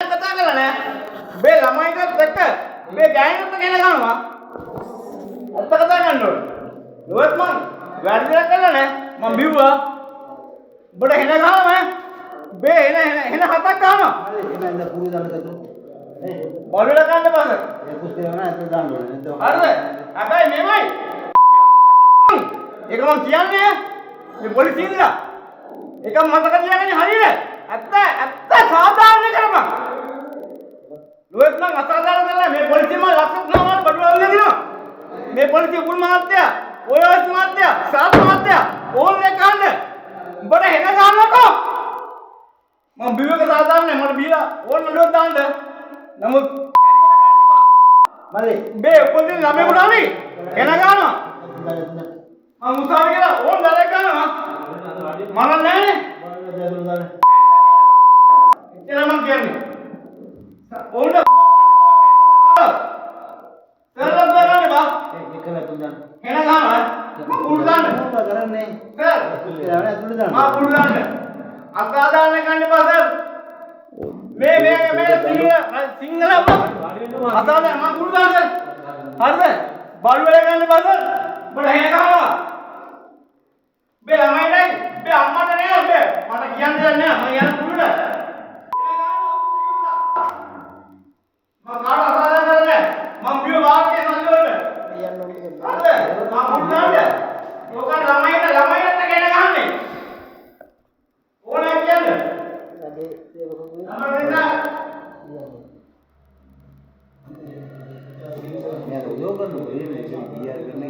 කතා කරලා නෑ. මේ ළමයිකත් එක්ක මේ ගෑනිත් එක්ක එන ගන්නවා. අත්ත කතා ගන්න ඕනේ. නුවත් මං වැඩි දෙයක් කළා නෑ. මං බිව්වා. ඔබට එන ගන්නවා. මේ එන හතක් ගන්නවා. එන ඉඳ පුරු දාන්න කතු. බඩල ගන්න බස. ඒ කුස්තිය නෑ අත දාන්න ඕනේ. හරිද? හැබැයි මෙමයි. ඒක මං කියන්නේ මේ පොලිසියලා. ඒක මතක තියාගන්න හරියට. ඇත්ත සාධාරණ කරපන්. ලොයත් නම් අසාධාරණ කරලා මේ පොලිසිය මම ලක්ෂ 9ක් බඩුවල් දෙනවා. මේ පොලිසිය උගුල් මහත්තයා, ඔයස් මහත්තයා, සාත් මහත්තයා ඕන්නේ ගන්න. උඹට හෙන ගන්නකෝ. මම බිවක සාධාරණ මට බීලා ඕන්න නඩුවක් දාන්න. නමුත් මල්ලි මේ උපදින ළමයෙකුට හරි හෙන ගන්නවා. මම උසාවි කියලා ඕන් දරක් ගන්නවා. මරන්නේ නැහනේ. එච්චර මං කියන්නේ. ඕන්න සරලව කරන්නේ බා. එකල තුන්දන්. හෙන ගන්නවා. මම කුඩු දාන්න. මොකද කරන්නේ? සර්. ඒවනේ තුන්දන් දාන්න. මම කුඩු දාන්න. අසාධාරණ ගන්න එපා සර්. මේ සිංහල අසාධාරණ මම කුඩු දාන්න. හරිද? බලු වෙල ගන්න එපා සර්. ඔබට හෙන ගන්නවා. මේ ළමයිට මේ අම්මට නෑ ඔබ. මට කියන්න දෙයක් නෑ. මම යන කුඩුට. මම කාට අසාධාරණ කරන්නේ මම බිය වාක්‍යය සංජෝලන යන්න ඕනේ හරිද මම මුල්ලාන්න ඔක ළමයිට ගෙන ගහන්නේ ඕනේ කියන්නේ අගේ සේවකතුමනි නම මම උදව් කරනවා මේ බීආර් කරන